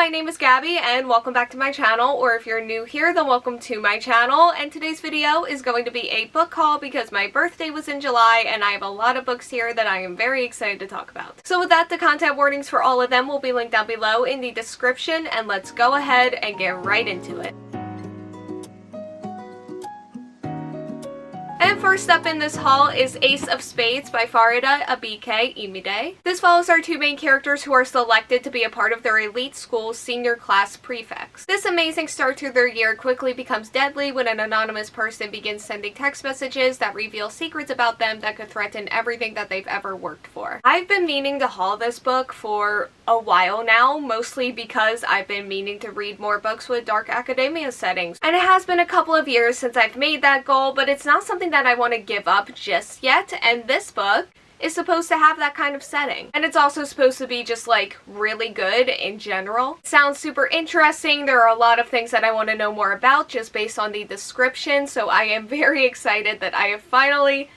my name is Gabby and welcome back to my channel, or if you're new here, then welcome to my channel. And today's video is going to be a book haul because my birthday was in July and I have a lot of books here that I am very excited to talk about. So with that, the content warnings for all of them will be linked down below in the description, and let's go ahead and get right into it. And first up in this haul is Ace of Spades by Faridah, Àbíké-Íyímídé. This follows our two main characters who are selected to be a part of their elite school's senior class prefects. This amazing start to their year quickly becomes deadly when an anonymous person begins sending text messages that reveal secrets about them that could threaten everything that they've ever worked for. I've been meaning to haul this book for a while now, mostly because I've been meaning to read more books with dark academia settings. And it has been a couple of years since I've made that goal, but it's not something that I want to give up just yet, and this book is supposed to have that kind of setting. And it's also supposed to be just like really good in general. Sounds super interesting. There are a lot of things that I want to know more about just based on the description, so I am very excited that I have finally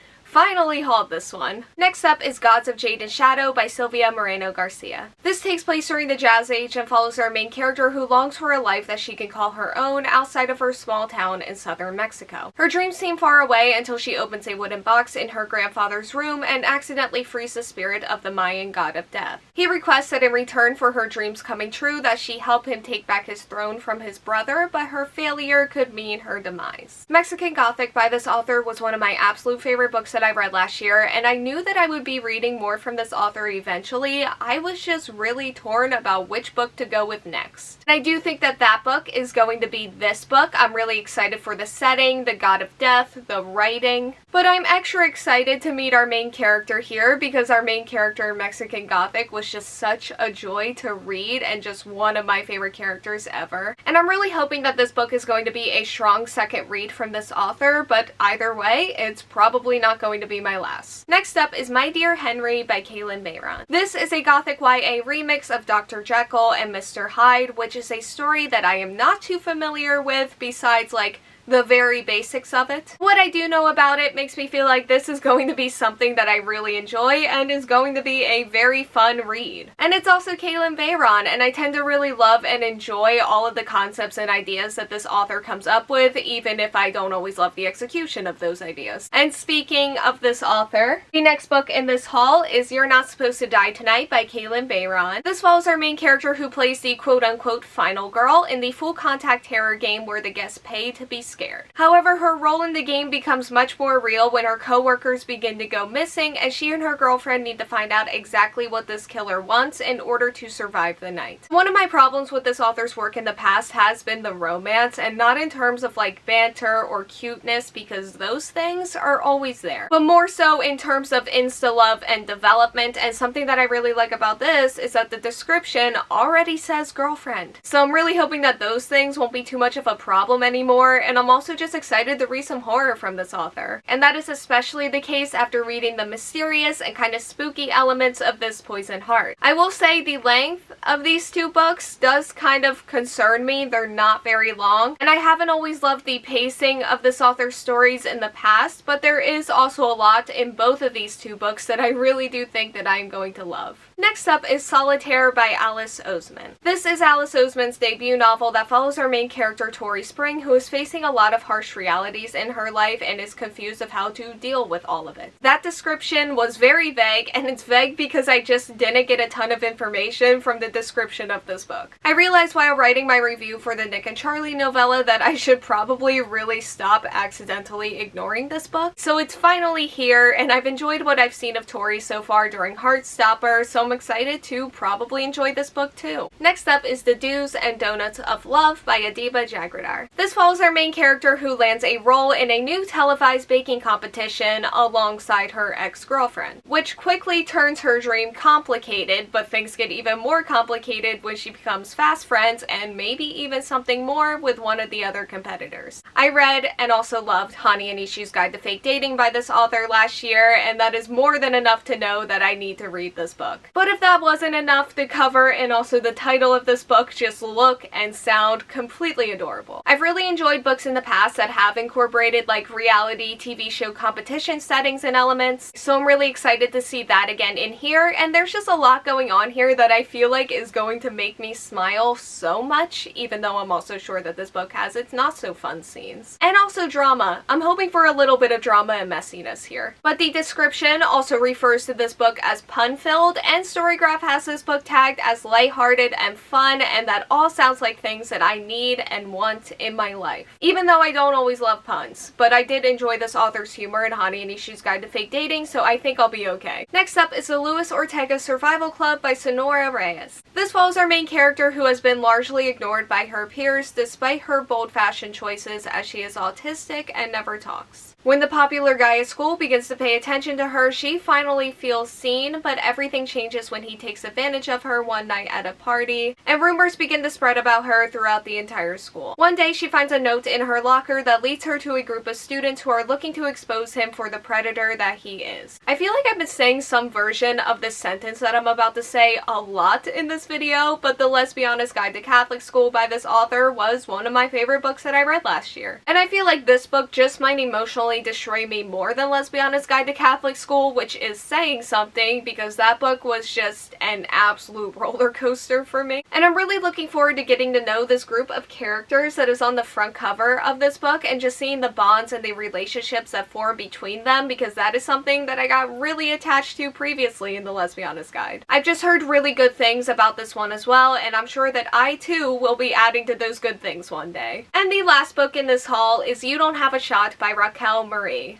hauled this one. Next up is Gods of Jade and Shadow by Silvia Moreno Garcia. This takes place during the Jazz Age and follows our main character who longs for a life that she can call her own outside of her small town in southern Mexico. Her dreams seem far away until she opens a wooden box in her grandfather's room and accidentally frees the spirit of the Mayan god of death. He requests that in return for her dreams coming true that she help him take back his throne from his brother, but her failure could mean her demise. Mexican Gothic by this author was one of my absolute favorite books that I read last year, and I knew that I would be reading more from this author eventually. I was just really torn about which book to go with next. And I do think that that book is going to be this book. I'm really excited for the setting, the god of death, the writing, but I'm extra excited to meet our main character here because our main character in Mexican Gothic was just such a joy to read and just one of my favorite characters ever. And I'm really hoping that this book is going to be a strong second read from this author, but either way, it's probably not going to be my last. Next up is My Dear Henry by Kalynn Bayron. This is a Gothic YA remix of Dr. Jekyll and Mr. Hyde, which is a story that I am not too familiar with besides like the very basics of it. What I do know about it makes me feel like this is going to be something that I really enjoy and is going to be a very fun read. And it's also Kalynn Bayron, and I tend to really love and enjoy all of the concepts and ideas that this author comes up with, even if I don't always love the execution of those ideas. And speaking of this author, the next book in this haul is You're Not Supposed to Die Tonight by Kalynn Bayron. This follows our main character who plays the quote-unquote final girl in the full contact terror game where the guests pay to be scared. However, her role in the game becomes much more real when her co-workers begin to go missing, and she and her girlfriend need to find out exactly what this killer wants in order to survive the night. One of my problems with this author's work in the past has been the romance, and not in terms of like banter or cuteness, because those things are always there, but more so in terms of insta-love and development. And something that I really like about this is that the description already says girlfriend. So I'm really hoping that those things won't be too much of a problem anymore, and I'm also just excited to read some horror from this author. And that is especially the case after reading the mysterious and kind of spooky elements of this Poison Heart. I will say the length of these two books does kind of concern me. They're not very long, and I haven't always loved the pacing of this author's stories in the past, but there is also a lot in both of these two books that I really do think that I'm going to love. Next up is Solitaire by Alice Oseman. This is Alice Oseman's debut novel that follows our main character Tori Spring, who is facing a lot of harsh realities in her life and is confused of how to deal with all of it. That description was very vague, and it's vague because I just didn't get a ton of information from the description of this book. I realized while writing my review for the Nick and Charlie novella that I should probably really stop accidentally ignoring this book. So it's finally here, and I've enjoyed what I've seen of Tori so far during Heartstopper, so I'm excited to probably enjoy this book too. Next up is The Do's and Donuts of Love by Adiba Jaigirdar. This follows our main character who lands a role in a new televised baking competition alongside her ex-girlfriend, which quickly turns her dream complicated, but things get even more complicated when she becomes fast friends and maybe even something more with one of the other competitors. I read and also loved Hani and Ishu's Guide to Fake Dating by this author last year, and that is more than enough to know that I need to read this book. But if that wasn't enough, the cover and also the title of this book just look and sound completely adorable. I've really enjoyed books in the past that have incorporated like reality TV show competition settings and elements, so I'm really excited to see that again in here, and there's just a lot going on here that I feel like is going to make me smile so much, even though I'm also sure that this book has its not so fun scenes. And also drama. I'm hoping for a little bit of drama and messiness here. But the description also refers to this book as pun-filled, and Storygraph has this book tagged as lighthearted and fun, and that all sounds like things that I need and want in my life. Even though I don't always love puns, but I did enjoy this author's humor in Hani and Ishu's Guide to Fake Dating, so I think I'll be okay. Next up is the Luis Ortega Survival Club by Sonora Reyes. This follows our main character who has been largely ignored by her peers despite her bold fashion choices, as she is autistic and never talks. When the popular guy at school begins to pay attention to her, she finally feels seen, but everything changes when he takes advantage of her one night at a party, and rumors begin to spread about her throughout the entire school. One day, she finds a note in her locker that leads her to a group of students who are looking to expose him for the predator that he is. I feel like I've been saying some version of this sentence that I'm about to say a lot in this video, but The Lesbiana's Guide to Catholic School by this author was one of my favorite books that I read last year. And I feel like this book just might emotionally destroy me more than Lesbiana's Guide to Catholic School, which is saying something because that book was just an absolute roller coaster for me. And I'm really looking forward to getting to know this group of characters that is on the front cover of this book and just seeing the bonds and the relationships that form between them, because that is something that I got really attached to previously in the Lesbiana's Guide. I've just heard really good things about this one as well, and I'm sure that I too will be adding to those good things one day. And the last book in this haul is You Don't Have a Shot by Racquel.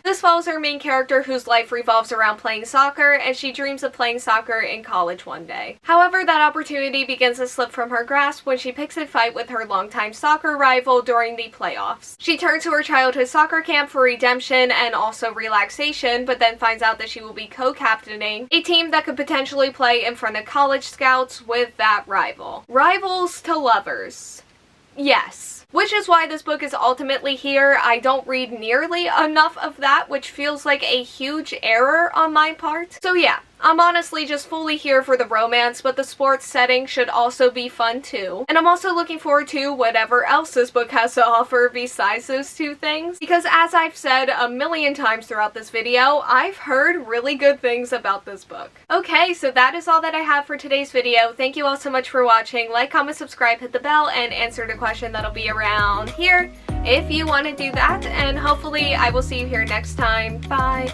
This follows her main character whose life revolves around playing soccer, and she dreams of playing soccer in college one day. However, that opportunity begins to slip from her grasp when she picks a fight with her longtime soccer rival during the playoffs. She turns to her childhood soccer camp for redemption and also relaxation, but then finds out that she will be co-captaining a team that could potentially play in front of college scouts with that rival. Rivals to lovers. Yes. Which is why this book is ultimately here. I don't read nearly enough of that, which feels like a huge error on my part. So yeah, I'm honestly just fully here for the romance, but the sports setting should also be fun too. And I'm also looking forward to whatever else this book has to offer besides those two things, because as I've said a million times throughout this video, I've heard really good things about this book. Okay, so that is all that I have for today's video. Thank you all so much for watching. Like, comment, subscribe, hit the bell, and answer the question that'll be around here if you want to do that, and hopefully I will see you here next time. Bye!